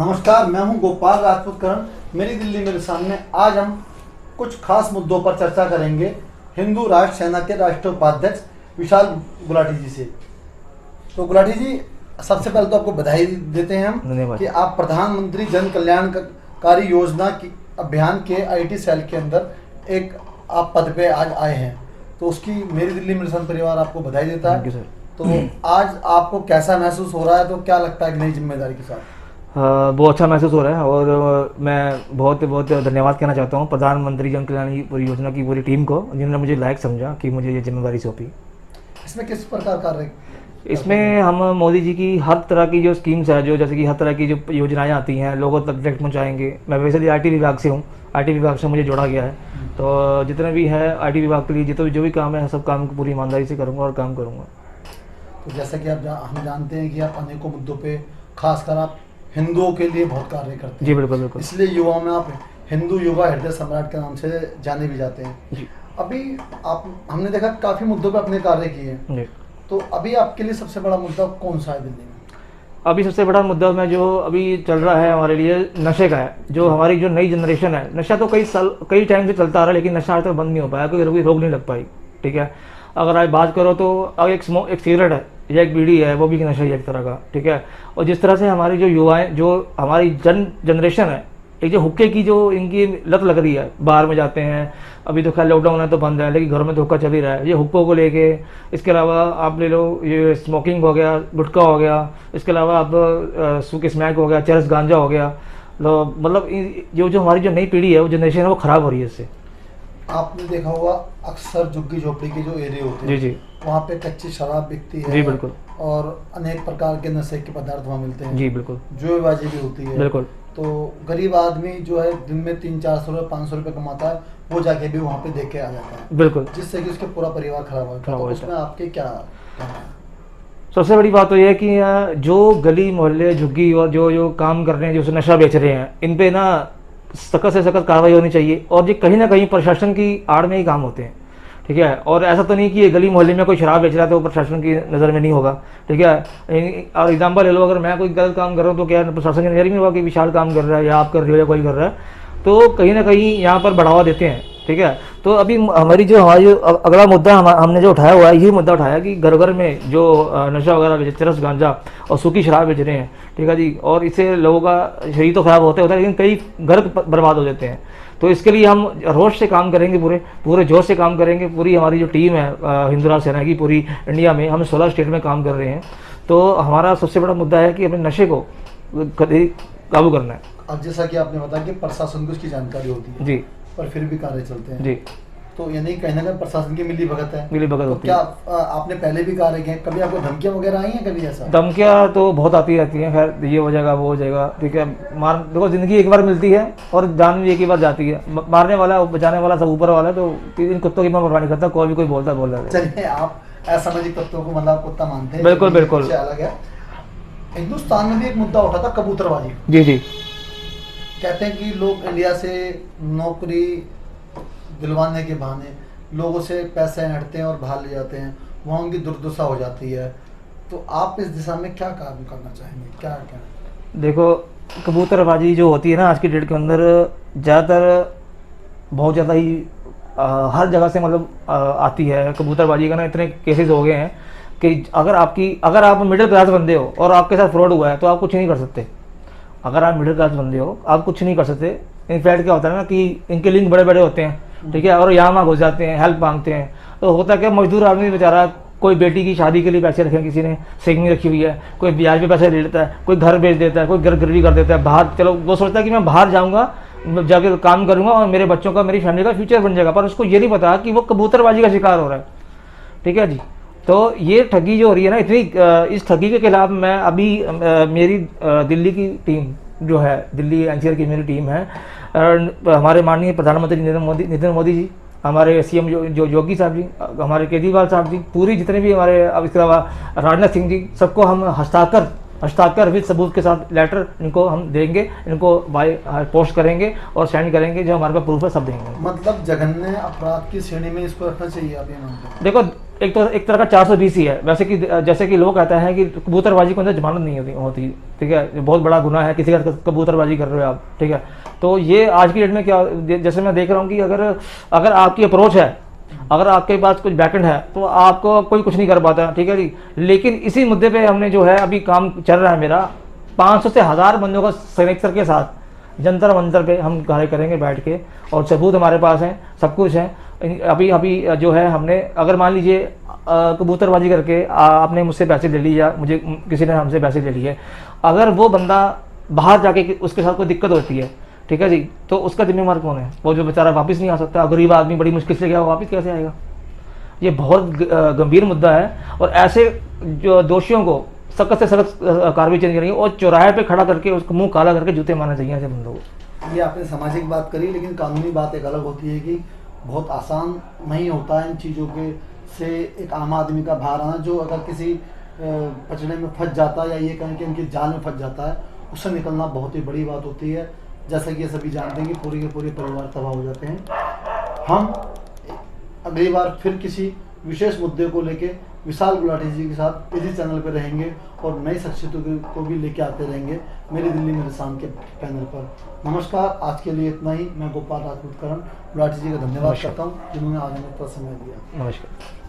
नमस्कार, मैं हूं गोपाल राजपूत करण। मेरी दिल्ली मेरे सामने आज हम कुछ खास मुद्दों पर चर्चा करेंगे हिंदू राष्ट्र सेना के राष्ट्रीय उपाध्यक्ष विशाल गुलाटी जी से। तो गुलाटी जी, सबसे पहले तो आपको बधाई देते हैं हम कि आप प्रधानमंत्री जन कल्याणकारी योजना की अभियान के आईटी सेल के अंदर एक आप पद पे आज आए हैं। तो उसकी मेरी दिल्ली मेरे साथ परिवार आपको बधाई देता है। तो आज आपको कैसा महसूस हो रहा है, तो क्या लगता है नई जिम्मेदारी के साथ? बहुत अच्छा महसूस हो रहा है और मैं बहुत बहुत धन्यवाद कहना चाहता हूँ प्रधानमंत्री जन कल्याण परियोजना की पूरी टीम को, जिन्होंने मुझे लायक समझा कि मुझे ये जिम्मेदारी सौंपी। इसमें किस प्रकार कार्य? इसमें हम मोदी जी की हर तरह की जो स्कीम्स है, जो जैसे कि हर तरह की जो योजनाएं आती हैं लोगों तक डायरेक्ट पहुँचाएंगे। मैं वैसे भी आईटी विभाग से हूँ, आईटी विभाग से मुझे जोड़ा गया है, तो जितने भी है आईटी विभाग के लिए जो भी काम है सब काम को पूरी ईमानदारी से करूँगा और काम करूँगा। तो जैसा कि हम जानते हैं कि आप अनेकों मुद्दों पे खासकर आप हिंदुओं के लिए बहुत कार्य करते हैं। जी बिल्कुल बिल्कुल। इसलिए युवाओं में आप हिंदू युवा हृदय सम्राट के नाम से जाने भी जाते हैं जी। अभी हमने देखा काफ़ी मुद्दों पे अपने कार्य किए हैं। तो अभी आपके लिए सबसे बड़ा मुद्दा कौन सा है दिल्ली में? अभी सबसे बड़ा मुद्दा में जो अभी चल रहा है हमारे लिए नशे का है। जो हमारी जो नई जनरेशन है, नशा तो कई टाइम से चलता आ रहा है, लेकिन नशा आज तक बंद नहीं हो पाया, कोई रोक नहीं लग पाई। ठीक है, अगर आज बात करो तो अब एक सिगरेट है या एक बीड़ी है, वो भी नशा है एक तरह का। ठीक है, और जिस तरह से हमारी जो युवाएं, जो हमारी जनरेशन है, एक जो हुक्के की जो इनकी लत लग रही है, बाहर में जाते हैं। अभी तो खैर लॉकडाउन है तो बंद है, लेकिन घरों में तो हुक्का चल ही रहा है। ये हुक्कों को लेके, इसके अलावा आप ले लो ये स्मोकिंग हो गया, गुटखा हो गया, इसके अलावा आप सूखे स्मैक हो गया, चरस गांजा हो गया। मतलब जो हमारी जो नई पीढ़ी है, वो जनरेशन है, वो ख़राब हो रही है इससे। आपने देखा होगा अक्सर झुग्गी झोपड़ी के जो एरिया होते हैं, जी जी, वहाँ पे कच्ची शराब बिकती है। जी बिल्कुल। और अनेक प्रकार के नशे के पदार्थ वहाँ मिलते हैं। जी बिल्कुल। जुएबाजी भी होती है। बिल्कुल। तो गरीब आदमी जो है दिन में 300-400 रुपये 500 रुपये कमाता है, वो जाके भी वहाँ पे देख के आ जाता है। बिल्कुल। जिससे कि उसके पूरा परिवार खराब हो जाता है। तो उसमें आपके क्या कहना है? सबसे बड़ी बात तो ये है कि जो गली मोहल्ले झुग्गी और जो काम कर रहे हैं, जो नशा बेच रहे हैं, इन पे ना सख्त से सख्त कार्रवाई होनी चाहिए। और ये कहीं ना कहीं प्रशासन की आड़ में ही काम होते हैं। ठीक है, और ऐसा तो नहीं कि ये गली मोहल्ले में कोई शराब बेच रहा है तो प्रशासन की नज़र में नहीं होगा। ठीक है, और एग्जाम्पल ले लो, अगर मैं कोई गलत काम कर रहा हूँ तो क्या प्रशासन की नज़र में होगा कि विशाल काम कर रहा है या आप कर रहे हो या कोई कर रहा है, तो कहीं ना कहीं यहाँ पर बढ़ावा देते हैं। ठीक है, तो अभी हमारी जो अगला मुद्दा हमने जो उठाया हुआ है, यही मुद्दा उठाया कि घर घर में जो नशा वगैरह बेच, चरस गांजा और सूखी शराब बेच रहे हैं। ठीक है जी, और इससे लोगों का शरीर तो खराब होता है, लेकिन कई घर बर्बाद हो जाते हैं। तो इसके लिए हम रोज से काम करेंगे, पूरे जोर से काम करेंगे। पूरी हमारी जो टीम है हिंदू राष्ट्र सेना की, पूरी इंडिया में हम 16 स्टेट में काम कर रहे हैं। तो हमारा सबसे बड़ा मुद्दा है कि अपने नशे को काबू करना है। अब जैसा कि आपने बताया कि प्रशासन को इसकी जानकारी होती है, जी, पर फिर भी कार्य चलते हैं। जी, तो यानी कहीं ना कहीं प्रशासन की मिली भगत है। मिली भगत तो होती क्या है। आपने पहले भी कार्य किए, कभी आपको धमकियां वगैरह आई हैं कभी ऐसा? धमकियाँ तो बहुत आती रहती हैं, खैर ये हो जाएगा वो हो जाएगा। ठीक है, देखो जिंदगी एक बार मिलती है और जान भी एक ही बार जाती है। मारने वाला बचाने वाला सब ऊपर वाला है, तो इन कुत्तों की मैं परवाह नहीं करता, कोई भी कोई बोल रहा है। चलिए, आप असामाजिक तत्वों को मतलब कुत्ता मानते हैं? बिल्कुल बिल्कुल। अलग है। हिंदुस्तान में भी एक मुद्दा उठा था कबूतरबाजी। जी जी। कहते हैं कि लोग इंडिया से नौकरी दिलवाने के बहाने लोगों से पैसे हटते हैं और बाहर ले जाते हैं, वहाँ उनकी दुर्दशा हो जाती है। तो आप इस दिशा में क्या काम करना चाहेंगे? क्या देखो, कबूतरबाजी जो होती है ना आज की डेट के अंदर, ज़्यादातर बहुत ज़्यादा ही हर जगह से मतलब आती है कबूतरबाजी का ना। इतने केसेस हो गए हैं कि अगर आप मिडिल क्लास बंदे हो और आपके साथ फ्रॉड हुआ है तो आप कुछ नहीं कर सकते। अगर आप मिडिल क्लास बंदे हो आप कुछ नहीं कर सकते। इनफैक्ट क्या होता है ना कि इनके लिंक बड़े बड़े होते हैं। ठीक है, और यहाँ घुस जाते हैं, हेल्प मांगते हैं। तो होता क्या, मजदूर आदमी बेचारा, कोई बेटी की शादी के लिए पैसे रखे, किसी ने सेविंग रखी हुई है, कोई ब्याज पे पैसे ले लेता है, कोई घर बेच देता है, कोई घर गिरवी कर देता है बाहर। चलो वो सोचता है कि मैं बाहर जाऊँगा, जाके काम करूँगा और मेरे बच्चों का, मेरी फैमिली का फ्यूचर बन जाएगा, पर उसको ये नहीं पता कि वो कबूतरबाजी का शिकार हो रहा है। ठीक है जी, तो ये ठगी जो हो रही है ना इतनी, इस ठगी के खिलाफ मैं अभी मेरी दिल्ली की टीम जो है, दिल्ली एनसीआर की मेरी टीम है, हमारे माननीय प्रधानमंत्री नरेंद्र मोदी जी, हमारे सीएम जो योगी साहब जी, हमारे केजरीवाल साहब जी, पूरी जितने भी हमारे, अब इसके अलावा राजनाथ सिंह जी, सबको हम हस्ताक्षर विद सबूत के साथ लेटर इनको हम देंगे, इनको बाय पोस्ट करेंगे और सेंड करेंगे, जो हमारे पास प्रूफ है सब देंगे। मतलब जघन्य अपराध की श्रेणी में इसको रखना चाहिए आप ये मानते हैं? देखो, एक तो एक तरह का 420 ही है वैसे कि, जैसे कि लोग कहते हैं कि कबूतरबाजी के अंदर जमानत नहीं होती। ठीक है, ये बहुत बड़ा गुनाह है, किसी का कबूतरबाजी कर रहे हो आप, ठीक है। तो ये आज की डेट में क्या, जैसे मैं देख रहा हूँ कि अगर आपकी अप्रोच है, अगर आपके पास कुछ बैकएंड है तो आपको कोई कुछ नहीं कर पाता, ठीक है जी। लेकिन इसी मुद्दे पे हमने जो है अभी काम चल रहा है मेरा, 500 से 1000 बंदों का संरक्षण के साथ जंतर मंतर पे हम कार्य करेंगे बैठ के, और सबूत हमारे पास हैं, सब कुछ है। अभी जो है हमने, अगर मान लीजिए कबूतरबाजी करके आपने मुझसे पैसे ले लिए या मुझे किसी ने हमसे पैसे ले लिए, अगर वो बंदा बाहर जाके उसके साथ कोई दिक्कत होती है, ठीक है जी, तो उसका जिम्मेवार कौन है? वो जो बेचारा वापस नहीं आ सकता, गरीब आदमी बड़ी मुश्किल से गया, वो वापस कैसे आएगा? ये बहुत गंभीर मुद्दा है, और ऐसे जो दोषियों को सख्त से सख्त कार्रवाई करनी चाहिए, और चौराहे पे खड़ा करके उसको मुंह काला करके जूते मारने चाहिए ऐसे बंदों को। ये आपने सामाजिक बात करी, लेकिन कानूनी बात एक अलग होती है कि बहुत आसान नहीं होता है इन चीज़ों के से एक आम आदमी का बाहर आना। जो अगर किसी पचड़े में फंस जाता है या ये कहें कि इनके जाल में फंस जाता है, उससे निकलना बहुत ही बड़ी बात होती है। जैसा कि ये सभी जानते हैं कि पूरे के पूरे परिवार तबाह हो जाते हैं। हम अगली बार फिर किसी विशेष मुद्दे को लेके विशाल गुलाटी जी के साथ इसी चैनल पर रहेंगे और नई शख्सियतों को भी लेके आते रहेंगे मेरी दिल्ली मेरे शान के पैनल पर। नमस्कार, आज के लिए इतना ही। मैं गोपाल राजपूत करण गुलाटी जी का धन्यवाद करता हूँ जिन्होंने आज हमें इतना समय दिया। नमस्कार।